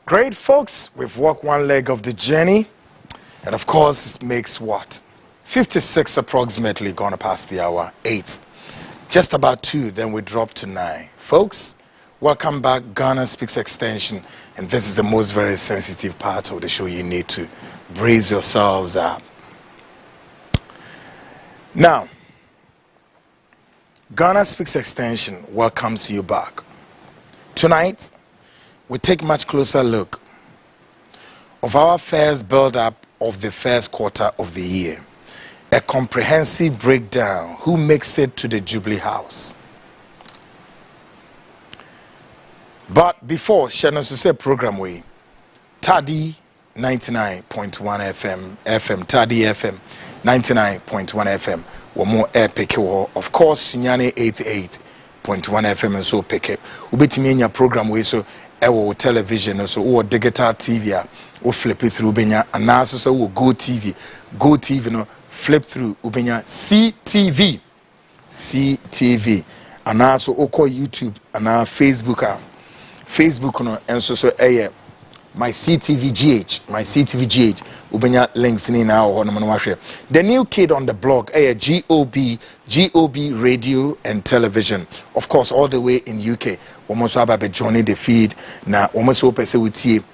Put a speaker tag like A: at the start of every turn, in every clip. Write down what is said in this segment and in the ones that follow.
A: Great, folks. We've walked one leg of the journey. And of course, it makes what? 56 approximately, gonna past the hour 8. Just about 2, then we drop to 9. Folks, welcome back. Ghana Speaks Extension. And this is the most very sensitive part of the show. You need to brace yourselves up. Now, Ghana Speaks Extension welcomes you back. Tonight, we take much closer look of our first build-up of the first quarter of the year. A comprehensive breakdown who makes it to the Jubilee House. But before Shannon program we Tadi 99.1 FM Tadi FM 99.1 FM or more epic of course Sunyane 88.1 FM and so pick up ubetimi nya program we so ewo television so or digital TV or flip it through benya and now so go TV no flip through ubenya CTV and now so oko YouTube and now Facebook no and so my CTVGH ubenya links in now the new kid on the blog GOB radio and television, of course all the way in UK almost about joining the feed now almost hope say with you,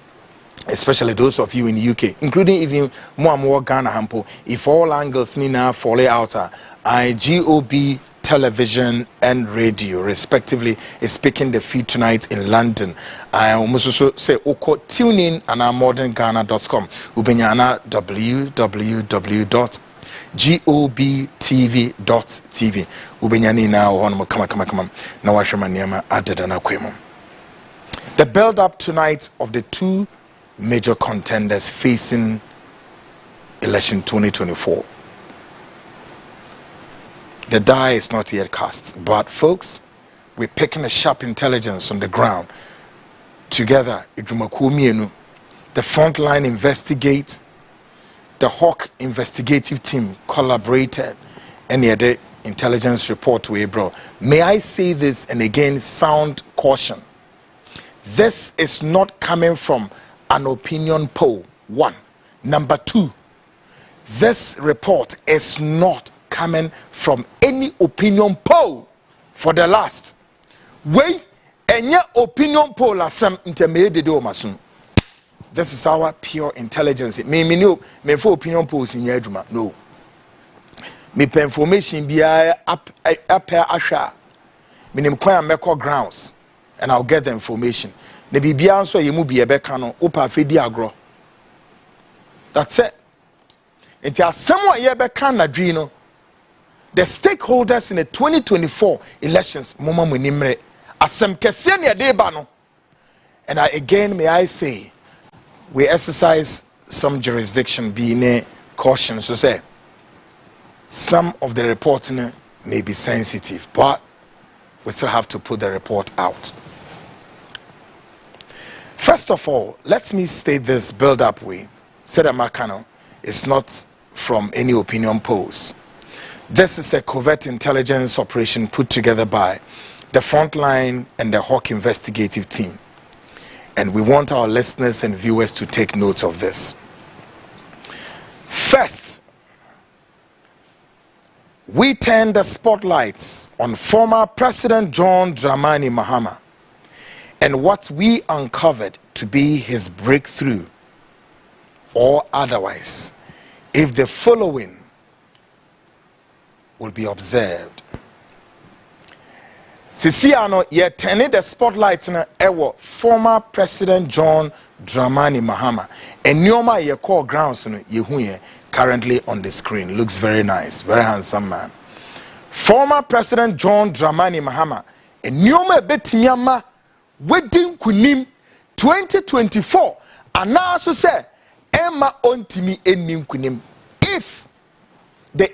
A: especially those of you in UK, including even more Ghana hampo if all angles now fall out GOB television and radio respectively is picking the feed tonight in London. I almost also say oko tune in and modernghana.com ubenyana www.gobtv.tv ubenyani now on come na washemaniama added na kwemo. The build up tonight of the two major contenders facing election 2024. The die is not yet cast, but folks, we're picking a sharp intelligence on the ground. Together, the frontline investigate, the Hawk investigative team collaborated, and the other intelligence report we brought. May I say this and again sound caution. This is not coming from an opinion poll, 1. Number 2, this report is not coming from any opinion poll for the last. Wait, any opinion poll asem intermediate do masun. This is our pure intelligence. Me no me for opinion polls in yeduma. No. Me pe information be up asha. Me nim kwan meko grounds and I'll get the information. Ne bibia nso ye mu bi ebeka no opa fedi agro. That's it. Enti asem wa ye beka na dwi no. The stakeholders in the 2024 elections, Mama Munimre, Asem Kesenia Debano. And again, may I say, we exercise some jurisdiction, being caution, so say, some of the reporting may be sensitive, but we still have to put the report out. First of all, let me state this build-up way. Seda Makano is not from any opinion polls. This is a covert intelligence operation put together by the Frontline and the Hawk investigative team. And we want our listeners and viewers to take notes of this. First, we turn the spotlights on former President John Dramani Mahama and what we uncovered to be his breakthrough, or otherwise, if the following will be observed. Sisiano ye turning the spotlight na ewo former President John Dramani Mahama. And nyoma ye call grounds no ye huye currently on the screen. Looks very nice, very handsome man. Former President John Dramani Mahama. And nyoma betimiama wedding kunim 2024. And now so say Emma ontimi enim kunim.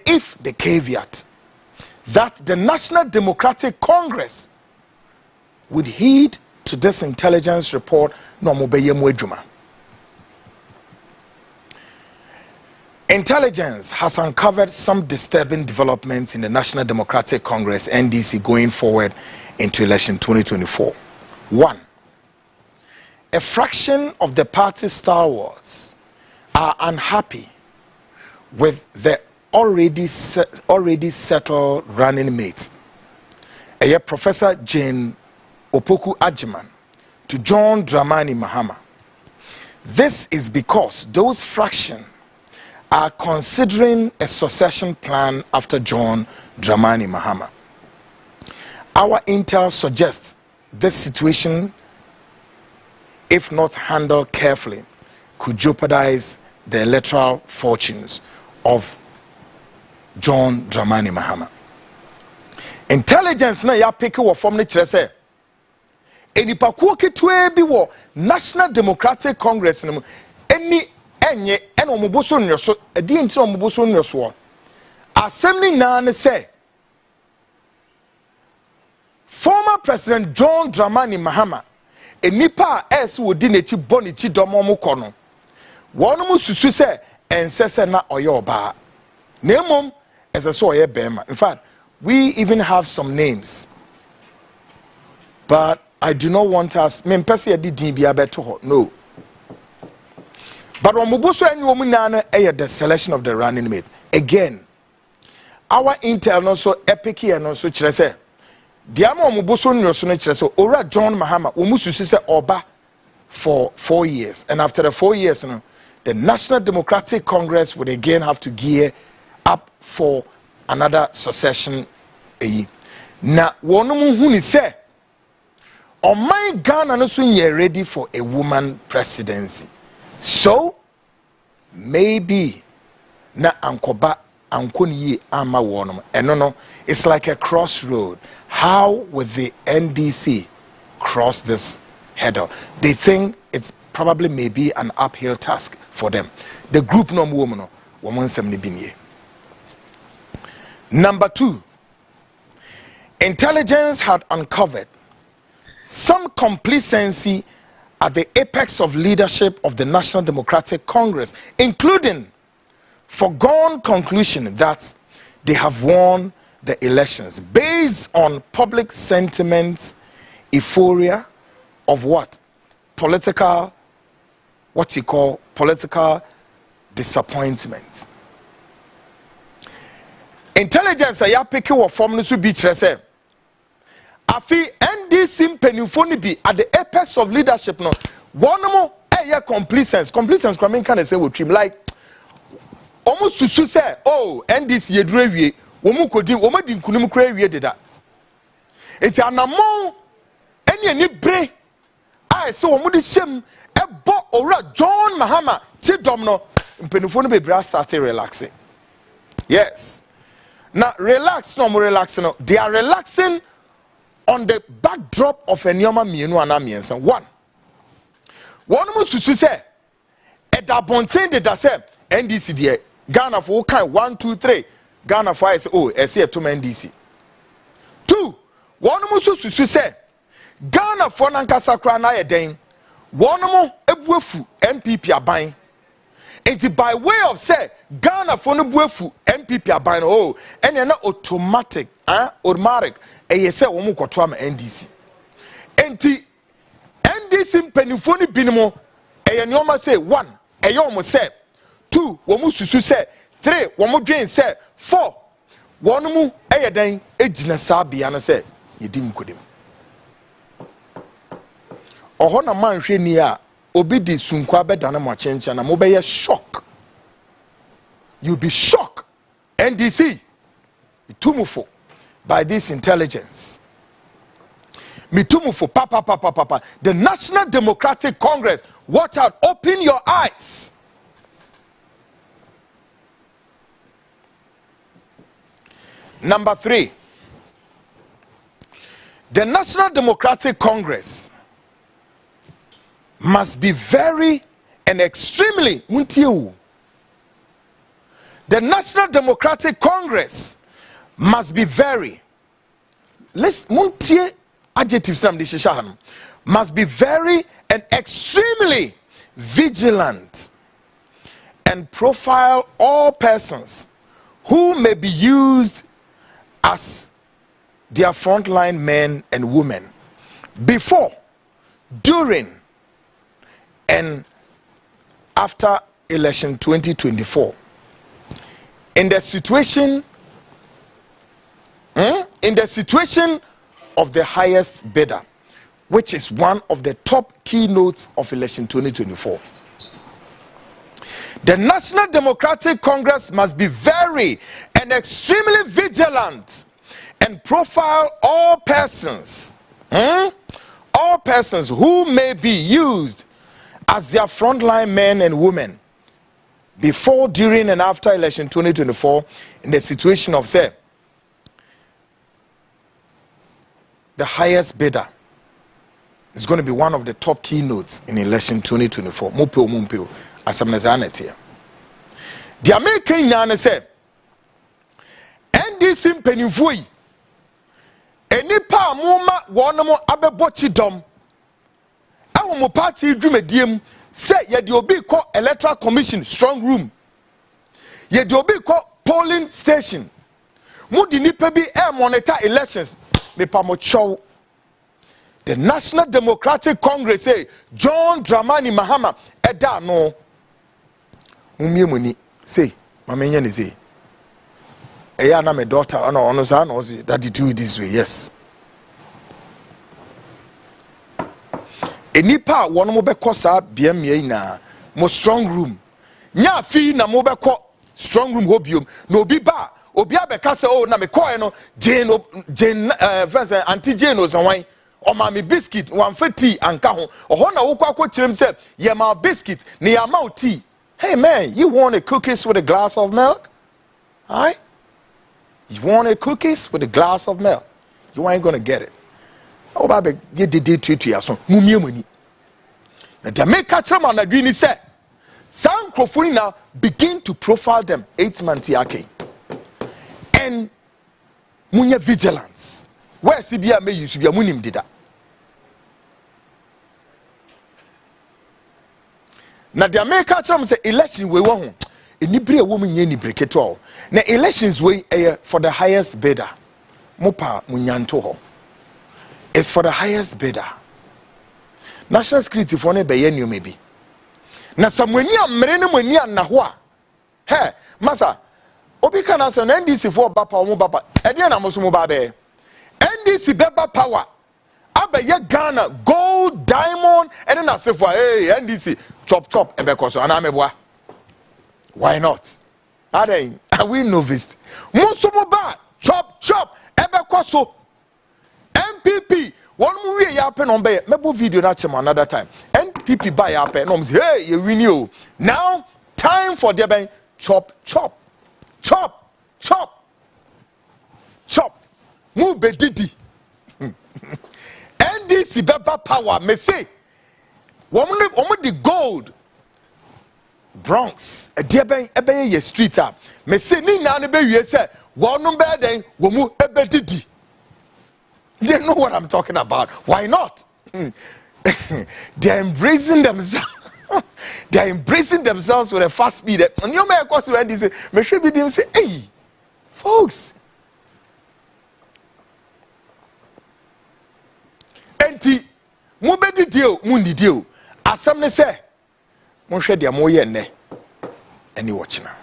A: If the caveat that the National Democratic Congress would heed to this intelligence report no mobeye mwedjuma. Intelligence has uncovered some disturbing developments in the National Democratic Congress NDC going forward into election 2024. 1. a fraction of the party stalwarts are unhappy with the already settled running mate, Professor Jane Opoku Ajiman to John Dramani Mahama. This is because those fractions are considering a succession plan after John Dramani Mahama. Our intel suggests this situation, if not handled carefully, could jeopardize the electoral fortunes of John Dramani Mahama. Intelligence na ya pick wo from ne kire se enipakuo ketwe bi wo National Democratic Congress no eni enye ena omoboso nyoso edi enti omoboso nyoso asem ni na ne se former President John Dramani Mahama enipa ese wodi nechi bonichi domo mo kono wono mu susu se ensese na oyoba na emom ese so oye bema. In fact, we even have some names, but I do not want us no. But the selection of the running mate. Again, our intel also epic here no so kyerɛ sɛ diamo omubuso nyoso no kyerɛ sɛ ora John Mahama omususu sɛ oba for 4 years, and after the 4 years the National Democratic Congress would again have to gear up for another succession. Na wono hu ni se oman Ghana no so nye ready for a woman presidency, so maybe na ankoba ankoni ama wono eno no, it's like a crossroad. How would the NDC cross this hurdle? They think it's probably maybe an uphill task for them. The group no woman no woman semni binye. Number 2, intelligence had uncovered some complacency at the apex of leadership of the National Democratic Congress, including foregone conclusion that they have won the elections based on public sentiments, euphoria of what? Political disappointment. Intelligence ya pick wo form no so bi kire se afi NDC mpanimfo ni bi at the apex of leadership no one mo complacence kwa men kan say wo trim like omo susu say oh NDC yeduru awie wo mu kodi wo madi nkunum kura awie deda eti anamon eni bre ai say wo mu di hyem ebo owura John Mahama chidom no mpanimfo no be bra start relaxing. Yes. Now, relax, no more relaxing. No. They are relaxing on the backdrop of a nyoma mienu anamiensa. One must say, at that bontain de dase NDC de Ghana for kind 1, 2, 3. Ghana for I say oh I see a to NDC. 2, one must say Ghana for nankasa kra na yeden. One mo ebuefu MPP aban. And by way of say Ghana for no buefu MPP aban oh and na automatic automatic e say wo mu kwoto am NDC enti NDC mpanimfo ni binimo e ne oma say 1 e ye omo say 2 wo mu susu say 3 wo mu dwen say 4 wonu mu e ye dan ejina sabia no say yedi nkodim oho na manhwe ni a obi di sunkwa bedana mo chencha na mo be ye shock. You be shocked. NDC itumufo by this intelligence. Mitumufo papa. The National Democratic Congress, watch out, open your eyes. Number 3, the National Democratic Congress must be very and extremely the National Democratic Congress must be very must be very and extremely vigilant and profile all persons who may be used as their frontline men and women before, during, And after election 2024, in the situation of the highest bidder, which is one of the top keynotes of election 2024, the National Democratic Congress must be very and extremely vigilant and profile all persons who may be used as their frontline men and women before, during, and after election 2024 in the situation of, say, the highest bidder is going to be one of the top keynotes in election 2024. Mupio, as I'm here. The American Yana said, and this in Penifui, any pa muma wanamo abebochi dom. Our party dream a diem say ye the obi call electoral commission strong room. Ye the obi call polling station. Mudi nipa bi monitor elections. Me pa mo chow. The National Democratic Congress say John Dramani Mahama eda no. Mumie muni say mamenye ni say. Eya na my daughter ono sa no say that you do it this way. Yes. Enipa wono mo beko sa biamye na mo strong room. Nya fi na mo beko strong room hobium na obi ba obi abeka say oh na me call no Jane anti Jane o sanwan o ma me biscuit wan fa tea anka ho oho na wo kwa kirem say ye ma biscuit na ya ma tea. Hey man, you want a cookies with a glass of milk? All right? You want a cookies with a glass of milk? You ain't gonna get it. Oh, baby, get the day to your son. Mummy money. Now, the make a chairman na dream say, some microphone now begin to profile them 8 months yake. And munya vigilance. Where CBA may use to be a munim did that. Now, the American chairman say election we want. Enibri a woman ye ni break it all. Now, elections way for the highest bidder. Mopa munyanto ho. It's for the highest bidder. National security for ne beye new maybe. Na samweni amrene mweni na ho a. He, masa, obi kana say NDC for bapa omo bapa. E dey na moso mo ba be. NDC beba power. Abeye Ghana gold diamond and na say for hey NDC chop ebe koso ana meboa. Why not? Are we novice? Moso mo ba chop ebe koso. MPP one movie yapen on be mebo video na chem another time. NPP buy yapen no say hey you win you. Now time for the ben chop. Mu be didi. NDC beba power me say woman the gold Bronx e ben ebe ye street up. Me say ni na ne be wie say wonu be den wo mu ebe didi. They know what I'm talking about. Why not? They're embracing themselves. They're embracing themselves with a fast speed. And you may cause when they say, me should be them say, hey, folks. Enti, mu be di deal, mundi deal. Asam ne say, mo hwe dia mo ye ne. Any watching now.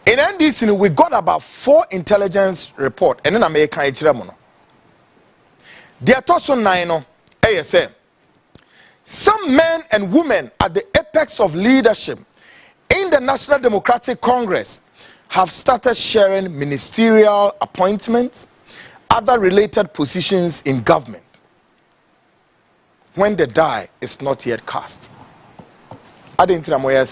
A: In NDC, we got about 4 intelligence reports, and then I make a chiramono. They are also 9 ASM. Some men and women at the apex of leadership in the National Democratic Congress have started sharing ministerial appointments, other related positions in government, when the die is not yet cast. I didn't tell you.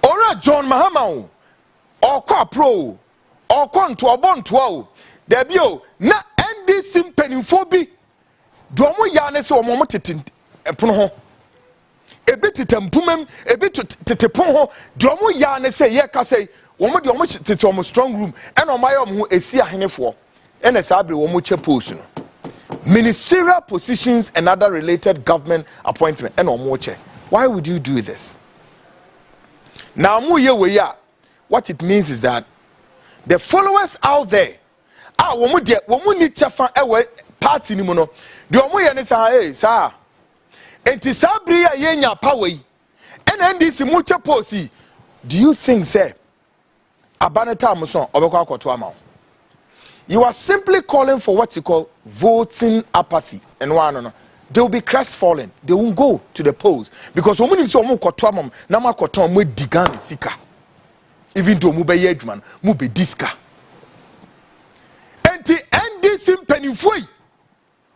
A: Ora John Mahama or kwa pro or konto obonto debio na NDC mpanimfobi domo ya ne se omo tete pono ho ebi tetempumem ebi tetepon ho domo ya ne se ye ka se omo de omo tete omo strong room and omaye omo ho esi ahenefo ene sa abre omo che post no ministerial positions and other related government appointment and omo che. Why would you do this? Now, what it means is that the followers out there, womu ni chafa ewe party ni mono. The omu ye ni sa hey sa enti sabri a yenya power yi and NDC mucha posi. Do you think say abaneta muson obekwa akoto ama? You are simply calling for what you call voting apathy. And one, they will be crestfallen. They won't go to the polls because when you say omo koto amam na ma koto mo digan sika. Even though mo be yedman, mo be diska. Enti NDC mpanimfo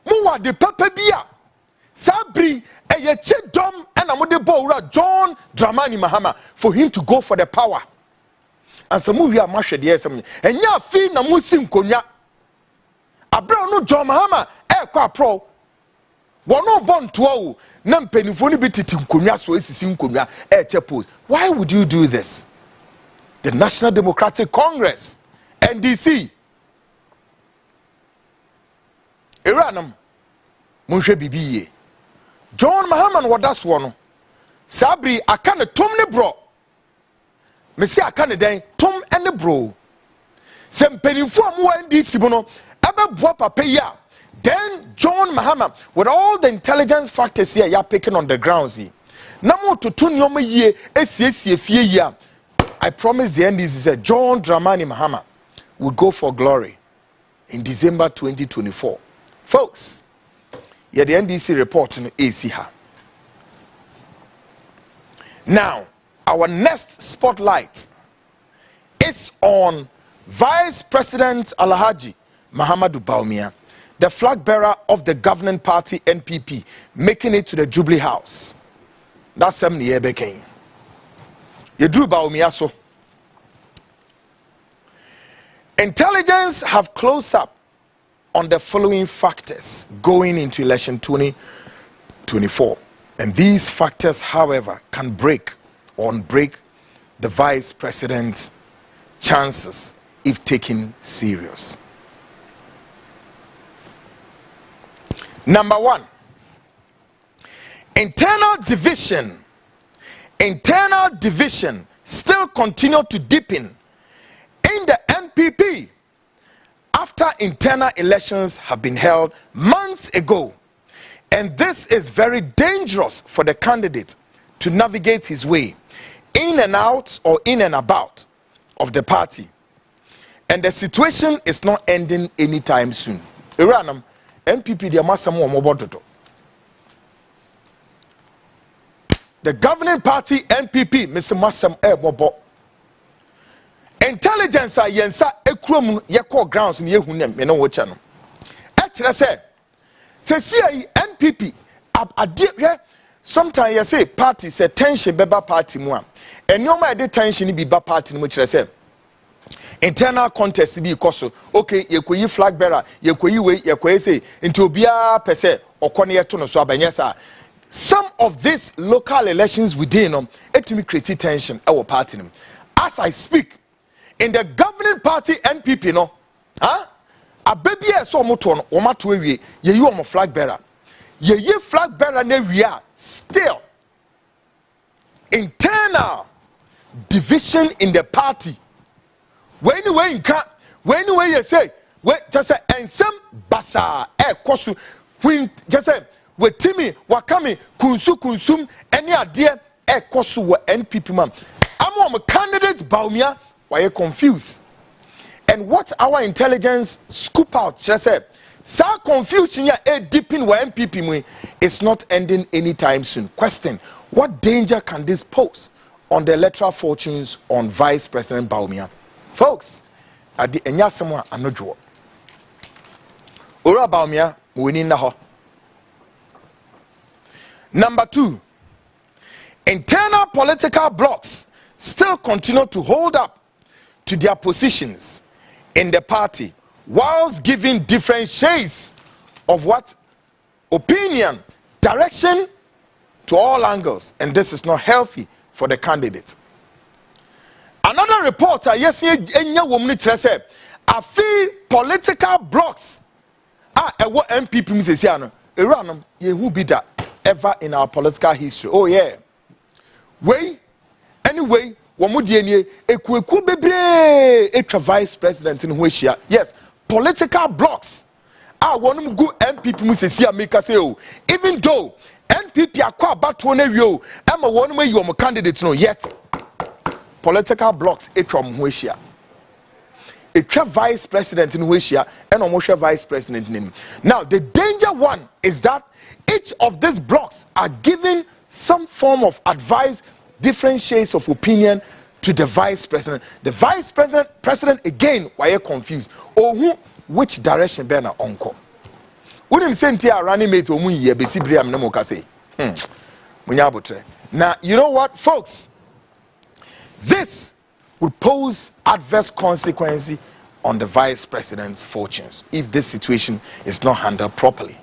A: mo wa de papa bia sabri eye chidom and amode bowura John Dramani Mahama for him to go for the power. And some movie are mashed the SM. And ya fee na musim konya. Abra no John Mahama kwa pro. Wano born to nam penifoni bititim konya so esisim konya chepos. Why would you do this? The National Democratic Congress, NDC. Iranam Munshe Bibiye. John Mahama wadas wono. Sabri akane tomne bro. Mesi akane den tom ene bro. Se mpenifo amu NDC bono ebe bua papa ya. Then John Mahama with all the intelligence factors here ya picking on the grounds here. Namo to tunyoma ye esi fie ya. I promise the NDC said John Dramani Mahama will go for glory in December 2024. Folks, yeah, the NDC report in AC ha. Now, our next spotlight is on Vice President Alhaji Muhammadu Bawumia, the flag bearer of the governing party NPP, making it to the Jubilee House. That's 7 years back. Yedru Bawumia so. Intelligence have closed up on the following factors going into election 2024. And these factors, however, can break the vice president's chances if taken serious. Number one, internal division still continue to deepen in the NPP after internal elections have been held months ago. And this is very dangerous for the candidate to navigate his way in and out or in and about of the party. And the situation is not ending anytime soon. Iranam, NPP, the governing party NPP, Mr. Masam Mobo. Intelligence yensa ekrom yekọ grounds ni ehunem me no wo che no. E kire se NPP ade sometimes you say party say tension beba party mu a enioma e de tension bi ba party mu kire se internal contest bi ikoso okay yekoyi flag bearer yekoyi we yekoyi say nti obia pese okone yeto no so abanye sa. Some of these local elections within etimi create tension e wo party nim. As I speak, in the governing party NPP no, a baby so moto no omato ewie ye yi omo flag bearer. Ye flag bearer na wi still internal division in the party. When you say just say ensem basa kosu when just say we timi wakami kunsum any ade kosu wo NPP man. I'm a candidate Bawumia. Why you confused? And what our intelligence scoop out just said, so confusion ya deep in where NPP is not ending anytime soon. Question: what danger can this pose on the electoral fortunes on Vice President Bawumia? Folks, at the Enyasemwa Anojo. Ora Bawumia winning na ho. Number 2, internal political blocs still continue to hold up to their positions in the party whilst giving different shades of what opinion, direction to all angles, and this is not healthy for the candidate. Another reporter yes enya womni trese afi political blocks ewo MPP msesi ano eranum ye hu bi da ever in our political history. Oh yeah, anyway womudie nie ekueku bebre etwa vice president in hohia. Yes, political blocks wonum gu MPP musesi ameka say oh, even though NPP akwa abato na wio ema wonu ma yi candidate no yet political blocks etwa mo ho ahia etwa vice president in ho ahia and omo hwe vice president nim. Now the danger one is that each of these blocks are giving some form of advice, different shades of opinion to the vice president. The vice president again, why you confused? Oh, which direction be na onko? Unim senti a running mate omu ye besi briam na mo ka say. Now, you know what, folks? This would pose adverse consequences on the vice president's fortunes if this situation is not handled properly.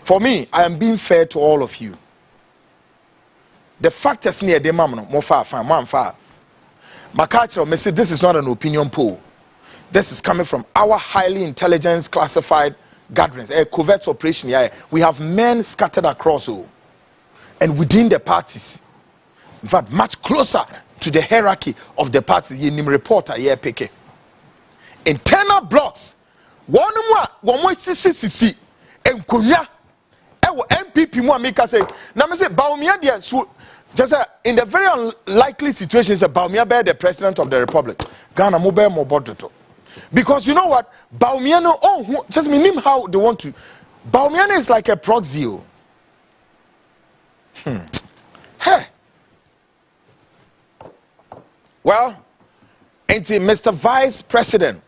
A: For me, I am being fair to all of you. The fact is near the mamno, more far, man far. Makacho may say this is not an opinion poll. This is coming from our highly intelligence classified gatherings, a covert operation here. We have men scattered across all and within the parties. In fact, much closer to the hierarchy of the parties. You name reporter here peke. Internal blocks. One more CCC and Kunya. MPP mo amika say. Now me say Bawumia there. So just in the very unlikely situation, say Bawumia be the president of the republic. Ghana mo be mo bodoto. Because you know what? Bawumia no just me name how they want to. Bawumia is like a proxy. Hey. Well, until Mr. Vice President,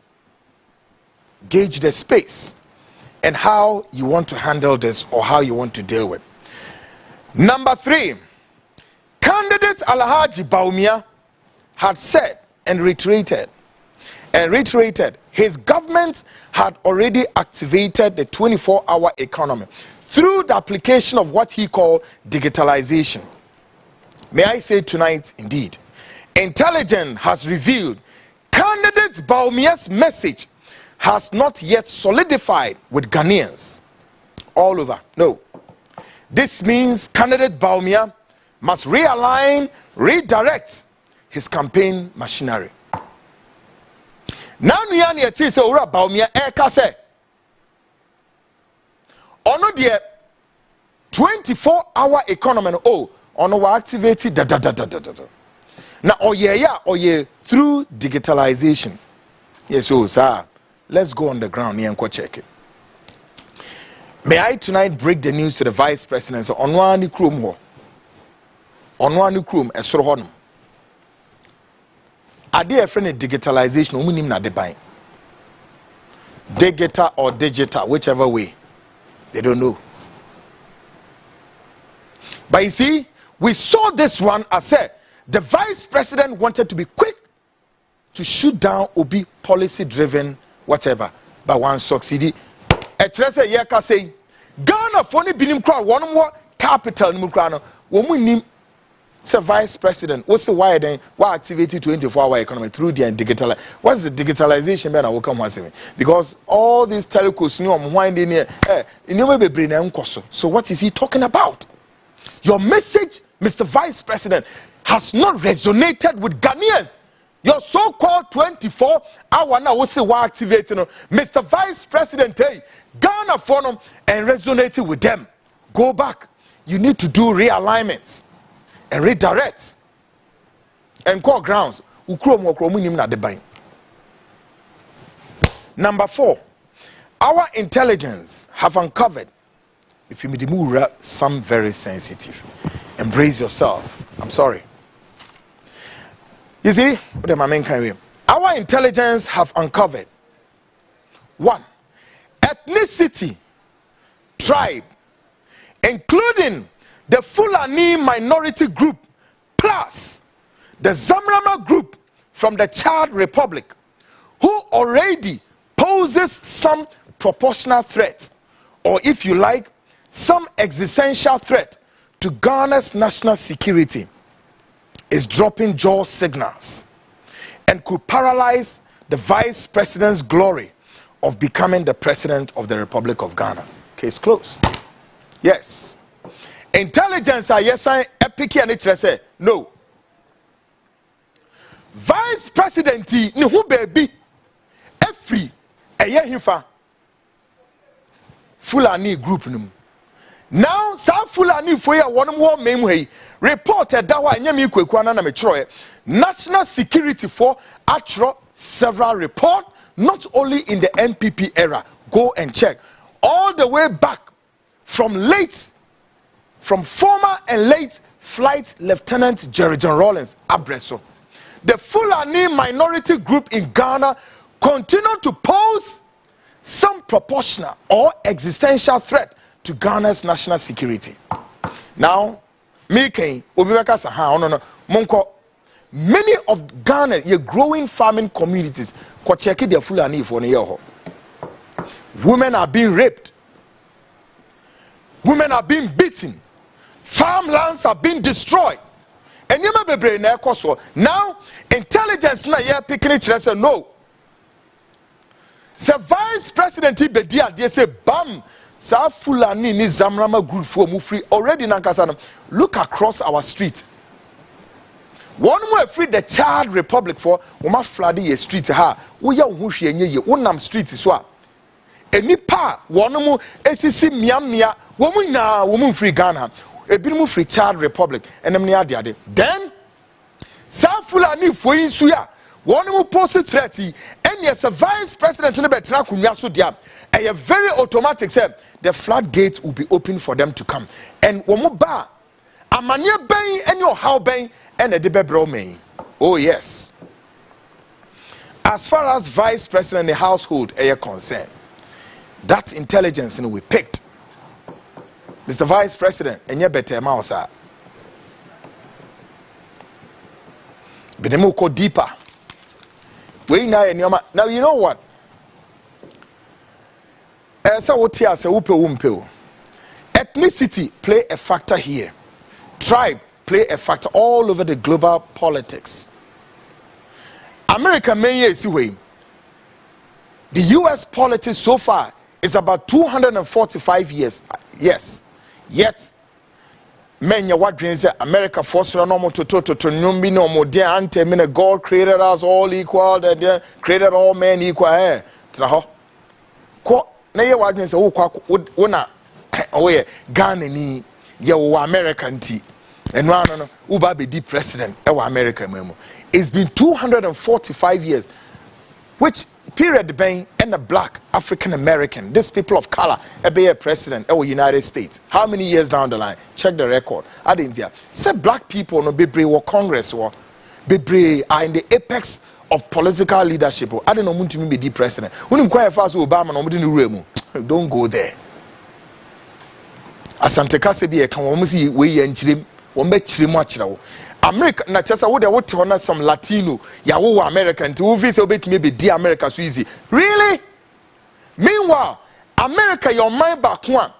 A: gauge the space and how you want to handle this or how you want to deal with. Number 3, candidate Alhaji Bawumia had said and reiterated his government had already activated the 24-hour economy through the application of what he called digitalization. May I say tonight, indeed, intelligence has revealed candidate Bawumia's message has not yet solidified with Ghanaians all over. No. This means candidate Bawumia must realign, redirect his campaign machinery. Now, Niani Atisa Ura Bawumia Ekase. Ono the 24-hour economy. Oh, ono wa activated Now, oye through digitalization. Yes, so sir, let's go on the ground here and go check it. May I tonight break the news to the vice president? So, onwani krum ho, onwani krum esro honum. Ade a friend digitalization. Umunim na debai. Digital or digital, whichever way, they don't know. But you see, we saw this one as said. The vice president wanted to be quick to shoot down Obi policy-driven whatever, but one succeeded. Etrese yeka say Ghana phone binim kra one more capital ni kra no wo munim say vice president what's the why then why activated 24-hour economy through the digital. What's the digitalization be na wo come say because all these telecos ni om why dey near inyo be brain na nkoso. So what is he talking about? Your message, Mr. Vice President, has not resonated with Ghanaians. Your so-called 24-hour now will say why activating Mr. Vice President, hey, Ghana for them and resonating with them. Go back. You need to do realignments and redirects and core grounds. Number 4, our intelligence have uncovered if you move some very sensitive. Embrace yourself. I'm sorry. You see, our intelligence have uncovered 1, ethnicity, tribe, including the Fulani minority group, plus the Zamrama group from the Chad Republic, who already poses some proportional threat, or if you like, some existential threat to Ghana's national security, is dropping jaw signals and could paralyze the vice president's glory of becoming the president of the Republic of Ghana. Case closed. Yes. Intelligence are yes, I epic and say no. Vice president ni who baby every a year hifa Fulani group num Now, South Fulani for one more memory reported that one Yami Kwekwana Metroe national security for actual several reports, not only in the NPP era. Go and check all the way back from former and late Flight Lieutenant Jerry John Rawlings Abreso. The Fulani minority group in Ghana continue to pose some proportional or existential threat to Ghana's national security. Now, many of Ghana's growing farming communities check their Fulani for a year. Women are being raped. Women are being beaten. Farmlands are being destroyed. And you may be now intelligence na ye picking it say no. The Vice President Ibedia they say bam sa Fulani ni Zamrama group for Mufri already nankasa. Look across our street. One more free the Chad Republic for Uma Fladi street ha. We ya unhushi ye unam street iswa. Eni pa one more SCC miamia woman na woman free Ghana. A bit free Chad Republic and then South Fulani for Insuya one more posted threat and yes a Vice President a very automatic said the floodgates will be open for them to come and one more bar a mania bay and your how bay and a debebro may. Oh yes, as far as Vice President and the household are concerned, that's intelligence and we picked Mr. Vice President, and you better mouse. But they go deeper. Now you know what? Ethnicity play a factor here. Tribe play a factor all over the global politics. America may see way. The US politics so far is about 245 years. Yes. Yet, men what dreams America forced normal to numbi no more dear ante mean God created us all equal and created all men equal. Traho. Ko na ye what dreams wona oye Ghana ni ye wo American tea. And no uba be the president America memo. It's been 245 years, which period being and a black African American, these people of color, be a president of the United States. How many years down the line? Check the record. I didn't hear. Say black people no be or Congress or be are in the apex of political leadership. I don't know when to be the president. When you quite fast Obama no don't go there. Asante Kasebi e kan wo si we yan chirem wo be chirem achirawo. America na chesa wo de wo te hona some Latino ya wo American to wo visa obetime be di America so easy. Really? Meanwhile, America your mind back one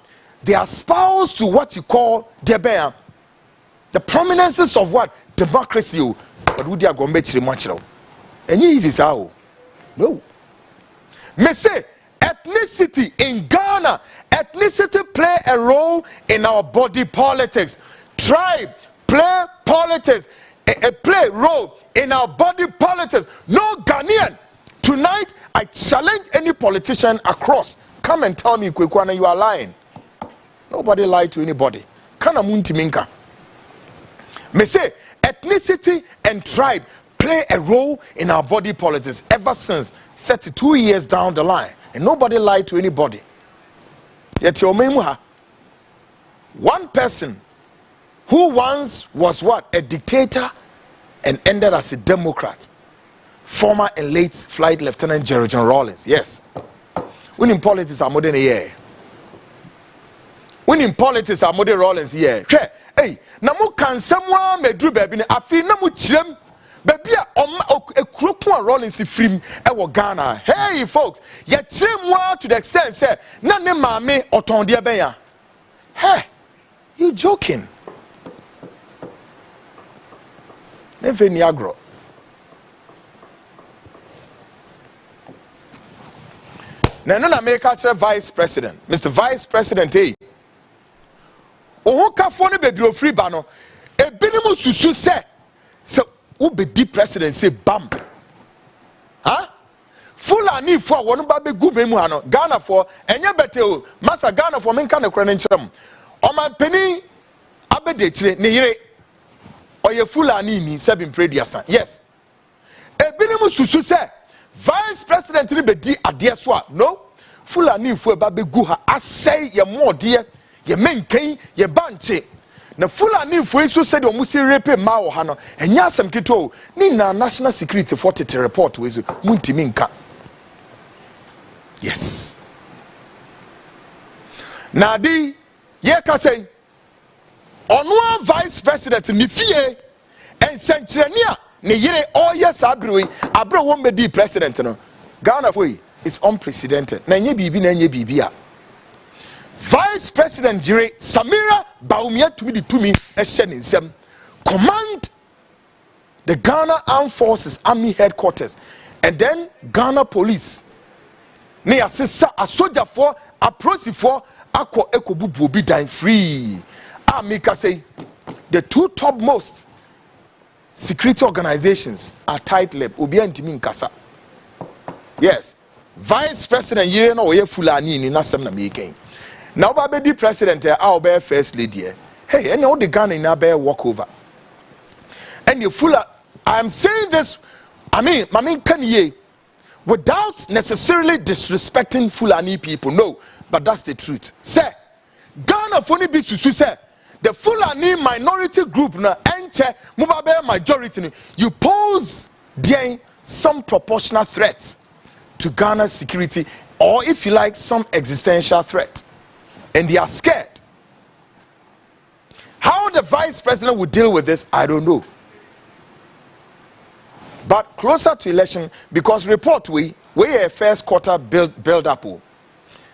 A: they are espoused to what you call the prominences of what democracy but wo dia go be chirem achirawo. Enyi easy sao. No. Me say ethnicity in Ghana, ethnicity play a role in our body politics. Tribe play politics, play role in our body politics. No Ghanaian. Tonight, I challenge any politician across. Come and tell me, Kwekwana, you are lying. Nobody lied to anybody. Kana munti minka. Me say ethnicity and tribe play a role in our body politics ever since 32 years down the line. And nobody lied to anybody. Yet your memoir, one person who once was what? A dictator and ended as a democrat. Former and late Flight Lieutenant Jerry John Rawlings. Yes. When in politics are more than a year. When in politics are more than Rawlings here. Hey, namu can someone me do baby I feel namu chim baby a crook one Rawlings free ewo Ghana. Hey folks, ya chim to the extent say na ne mame otondia beya. Hey, you joking? Never Niagara. Now, no, make a vice president, Mr. Vice President. Hey, oh, California baby, free bano. A minimum susu say, so who be the president say bam, huh? Fulani for one baby good memuano, Ghana for, and you better, Master Ghana for men kind of credential. Oman penny abedechire ne yere oye Fulani ni seven prediasa. Yes. Ebinimu susu se vice president ni bedi ade so a no Fulani fu eba begu ha asai ye modie ye menkan ye banche na Fulani fu isu said o musi rape ma wo ha no enya asem kito ni na national security for tete report we so muntimi nka. Yes. Na di ye ka say onwa vice president ni fie ensenkyereni a ne yere oye sabrewe abre wo medi president no Ghana foi is unprecedented. Na nye bibi na nye bibi a vice president jire Samira Bawumia to be the tumi ehye ne nsem command the Ghana Armed Forces Army Headquarters and then Ghana Police ne asesa a soldier for a prosi for akọ ekobubu obi dan free. Amika say the two topmost security organizations are tight-lipped. Obi antimi nkasa. Yes. Vice President yire na oye Fulani ni nasem na making. Now ba be president be first lady. Hey, any all the Ghana in be walk over. And you I am saying this, I mean can ye without necessarily disrespecting Fulani people. No, but that's the truth. Say Ghana funny be susu say the Fulani minority group na enche mubabe majority you pose there some proportional threats to Ghana's security, or if you like some existential threat, and they are scared. How the vice president would deal with this, I don't know. But closer to election, because report we a first quarter build up,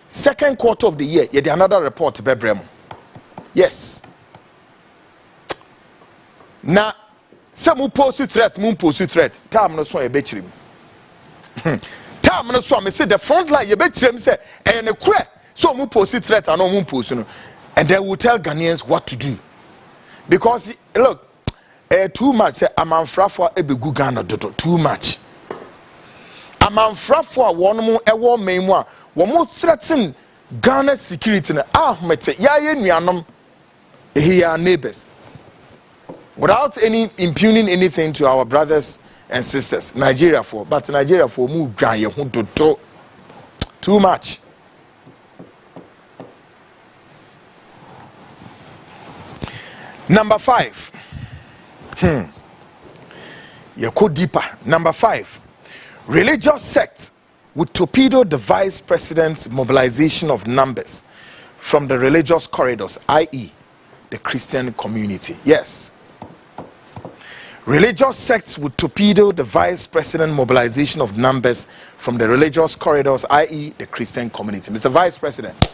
A: second quarter of the year, yet another report bebrem. Yes. Now, some who pose threats, time no so a betrim. Time no so me say the front line you betrim say and a cre so mu pose threat and no mu pose no, and they will tell Ghanaians what to do. Because look, too much say amanfrafo ebegu Ghana dodo too much. Amanfrafo one mo ewo man mu a wo mo threaten Ghana security na mete ya ye nuanom here neighbors. Without any impugning anything to our brothers and sisters, Nigeria for move too much. Number 5. You go deeper. Number 5. Religious sects would torpedo the vice president's mobilization of numbers from the religious corridors, i.e., the Christian community. Yes. Religious sects would torpedo the vice president mobilization of numbers from the religious corridors, i.e., the Christian community. Mr. Vice President,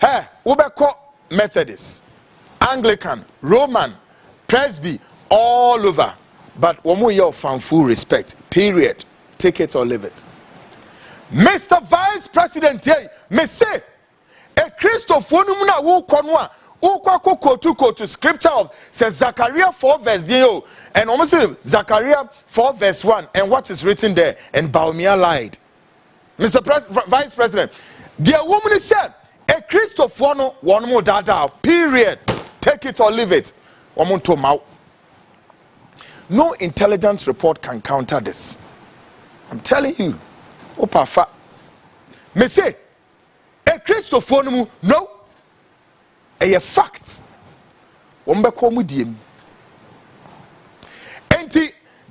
A: hey, Ubeko Methodist, Anglican, Roman, Presby, all over. But womu yo found full respect. Period. Take it or leave it. Mr. Vice President, me say, a Christopher Numuna wu konwa. To scripture of says Zechariah 4 verse 10 and almost Zechariah 4 verse 1 and what is written there, and Bawumia lied. Mr. Vice President, the woman said a Christopher no one more dada, period. Take it or leave it. No intelligence report can counter this. I'm telling you. Opafa. Me say a Christopher no. A fact.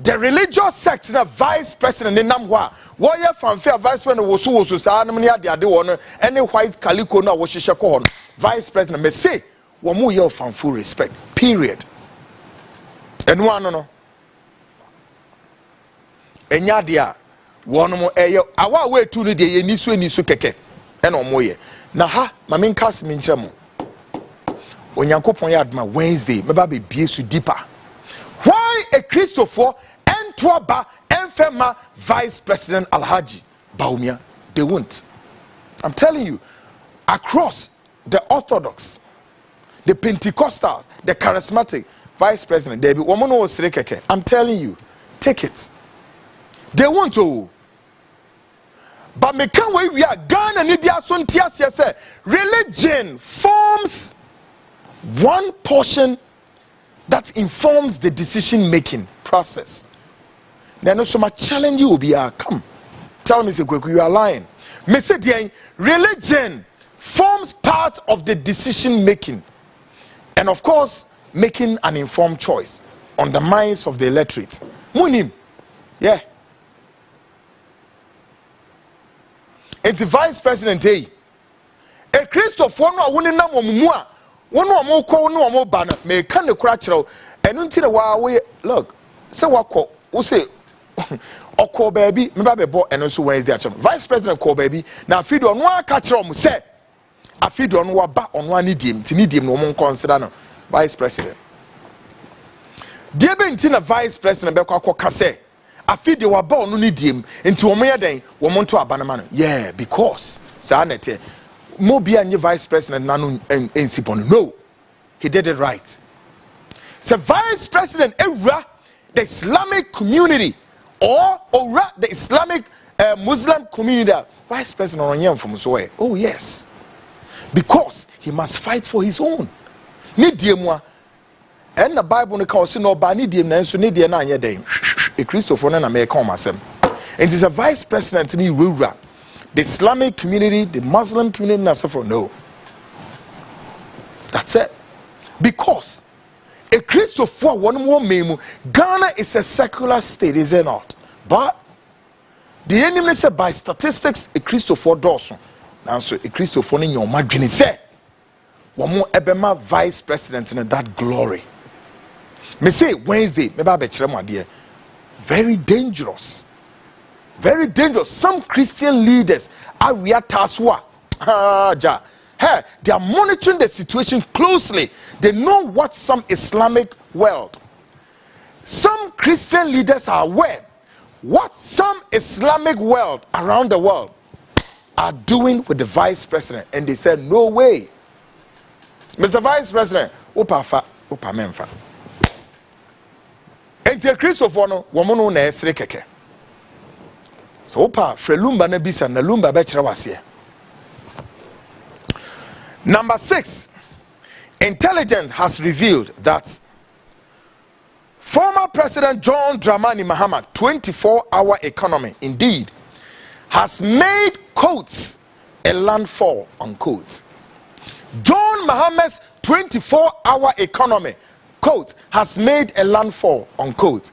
A: The religious sect na vice president in Namwa. Warrior fanfare vice president was so any white calico na was vice president may say womu ye fan full respect. Period. And one no. Enya dia one mo eyo awa we tu no de ye nisu keke. And omoye. Na ha mamin kas minchamo. Onyankopon yadma Wednesday meba be biesu deeper. Why a Christopher and Twaba and Fema Vice President Alhaji Bawumia? They won't. I'm telling you, across the Orthodox, the Pentecostals, the charismatic Vice President, they be woman was rekeke. I'm telling you, take it. They want to. But me can we are Ghana ni bia so ntia say religion forms one portion that informs the decision making process. Then so my challenge you will be come. Tell me say you are lying. Me say religion forms part of the decision making. And of course, making an informed choice on the minds of the electorate. Munim. Yeah. And the vice president, a Christopher, no one na momua, one more call no more banner, may can the crutchel, and until a while we look. Say what call, who say, or call baby, maybe bought and also Wednesday. Vice President call baby, now feed on one catcher, say, I feed on what back on one idiom, to need him no more consider Vice President. Dear Bentina Vice President Beko Kase. I feel they were born no need him into a mere day, woman to a banana. Yeah, because Sanete Mobia and your vice president Nanu and Sipon. No, he did it right. So, vice president Era, the Islamic community, or the Islamic Muslim community, vice president on Yam from Zoe. Oh, yes, because he must fight for his own. Need moi. And the Bible calls no by need him, and so need the nine day. A Christopher and America myself. And it is a vice president in Rura. The Islamic community, the Muslim community, and so forth. No. That's it. Because a Christopher one more memo. Ghana is a secular state, is it not? But the enemy said by statistics, a Christopher Dawson. Now, so a Christopher in your margin say one more Ebema vice president in that glory. Me say Wednesday, maybe I bet you dear. Very dangerous. Very dangerous. Some Christian leaders are taswa. Hey, they are monitoring the situation closely. They know what some Islamic world. Some Christian leaders are aware what some Islamic world around the world are doing with the vice president. And they said, no way. Mr. Vice President, opa memfa. Enti Christopher no woman no na esre keke. So opa frelumba na bisa na lumba be kire wase. Number 6. Intelligence has revealed that former President John Dramani Mahama 24-hour economy indeed has made quotes a landfall unquote. John Mahama's 24-hour economy quote has made a landfall unquote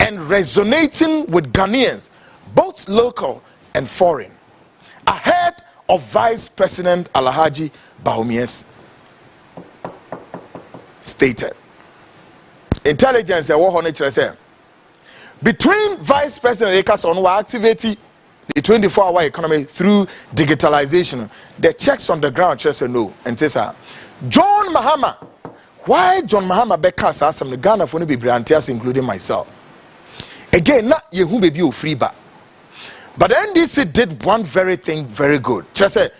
A: and resonating with Ghanaians both local and foreign ahead of Vice President Alhaji Bawumia's stated. Intelligence between Vice President Ekason were activating the 24-hour economy through digitalization. The checks on the ground just say no. And this John Mahama. Why John Mahama Bekas has some Ghana for no be brantias, including myself. Again, not Yehu baby free back. But the NDC did one very thing very good. Just say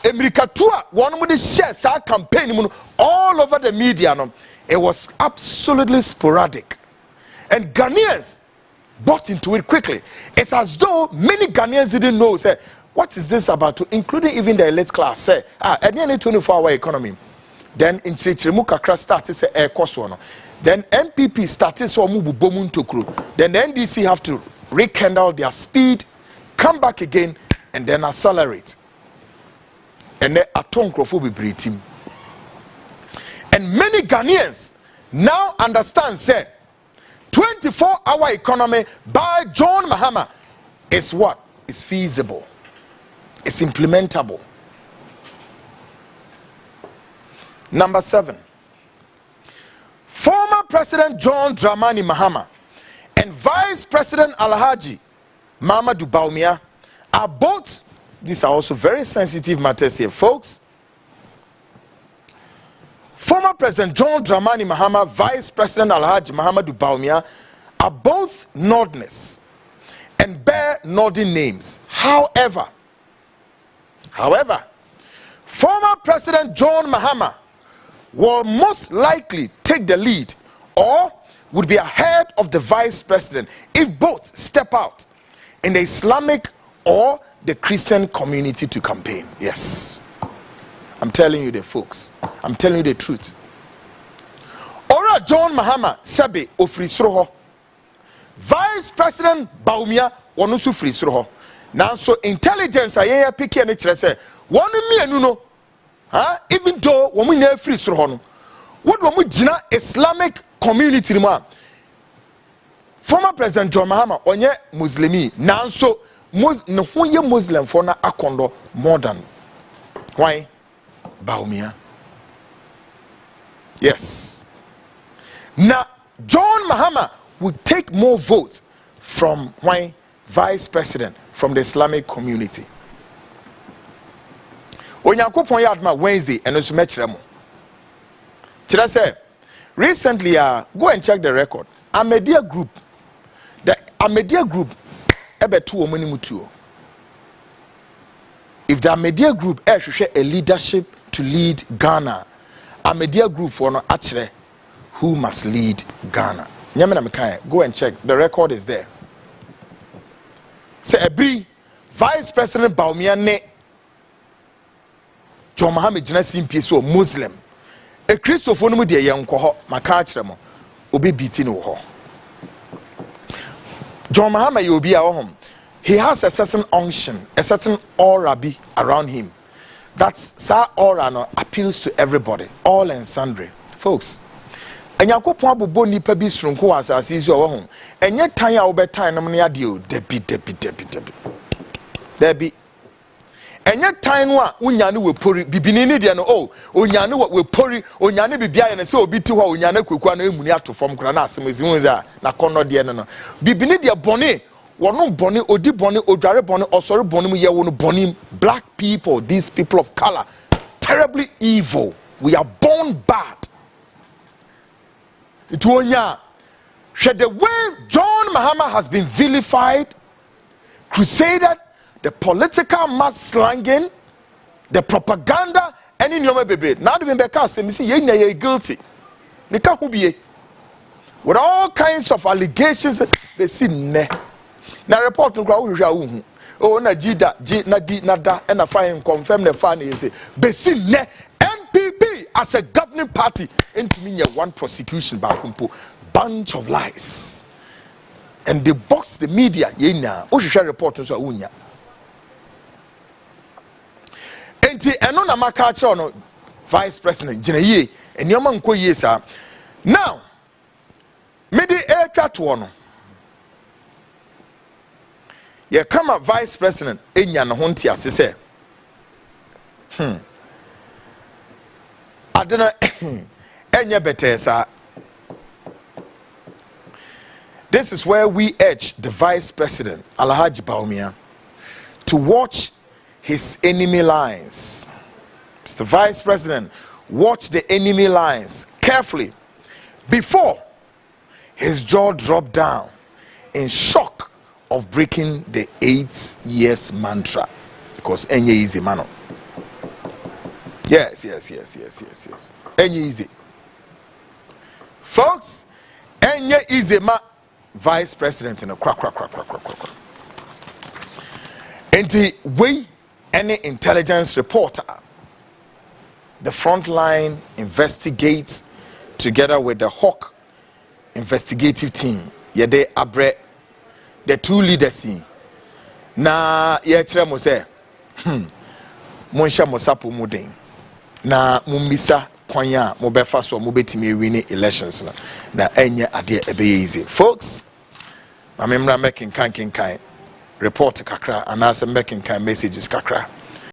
A: America tour one with the shares our campaign all over the media. It was absolutely sporadic. And Ghanaians bought into it quickly. It's as though many Ghanaians didn't know, say, what is this about, including even the elite class. Say, at the end of 24-hour economy. Then in Chirichimu Kakra started say air cost one. Then MPP started so move bomun to crew. Then the NDC have to rekindle their speed, come back again, and then accelerate. And then a tongue will be breathing. And many Ghanaians now understand say 24-hour economy by John Mahama is what? It's feasible. It's implementable. Number 7. Former President John Dramani Mahama and Vice President Alhaji Mamadou Bawumia are both, these are also very sensitive matters here, folks. Former President John Dramani Mahama, Vice President Alhaji Mahamadou Bawumia are both Northerners and bear Northern names. However, former President John Mahama will most likely take the lead or would be ahead of the vice president if both step out in the Islamic or the Christian community to campaign. Yes. I'm telling you the folks. I'm telling you the truth. Ora John Mahama Sebe ofri soro ho. Vice President Bawumia wonu su fri soro ho. Nanso intelligence aye pick ne kire se wonu mienu no. Even though womu nya fri soro ho no. What womu gina Islamic community mu a former President John Mahama onye Muslimi nanso no ho ye Muslim for na akondo more than why Bawumia. Yes. Now John Mahama would take more votes from why Vice President from the Islamic community. Onyankopon yadma Wednesday and also mechiremo. Chira say recently go and check the record. A media group ebetu omani mutuo. If the media group share a leadership to lead Ghana, a media group for no actually who must lead Ghana. Go and check. The record is there. Say every Vice President Bawumia ne John Mahama jina simpi so Muslim. A Christopher no mu de yenko ho maka akire mo obi biti no ho. John Mahama yobi a ho. He has a certain unction, a certain aura be around him. That aura no appeals to everybody, all and sundry. Folks, Enyakopon abobo nipa bi sronko asase isi owo ho. Enye tan a wo betan nam ne ade o debi. Enye tan no a unyane we pori bibini ne de no onyane we pori onyane bibia ye ne se obi ti ho onyane kwekwa na emuni atofom kra na asem ezi hunza na kono de no bibini de bone wono bone odi bone odware bone osori bone mu ye wono bone. Black people, these people of color, terribly evil. We are born bad. It wonya the way John Mahama has been vilified, crusaded, the political mass slanging, the propaganda, and in your baby. Now the Membeka say, "Missy, you're guilty." They can't be with all kinds of allegations. They see ne. Now report no crowd who oh na jida na di nada and I find confirm the fan is besi ne NPP as a governing party into me one prosecution by kumpo bunch of lies and they box the media yena o share report so unya enti eno na maka kire no Vice President gina ye enioma nko ye sa now me di e twa to no ye kama Vice President enya no ho ntiase se adena enya betesa. This is where we urge the Vice President Alhaji Bawumia to watch his enemy lines. Mr. Vice President, watch the enemy lines carefully before his jaw dropped down in shock of breaking the 8 years mantra, because any easy man. Yes. Any easy, folks. Any easy man. Vice President in a crack. And the way any intelligence reporter, the frontline investigates together with the Hawk investigative team. Yede abre the two leaders na yetre mo se monsha mosapo muden na mumbisa kwanya mo befa so mo betimi win elections na enye ade ebe easy folks. Mamemra making kan report kakra and as making kan messages kakra.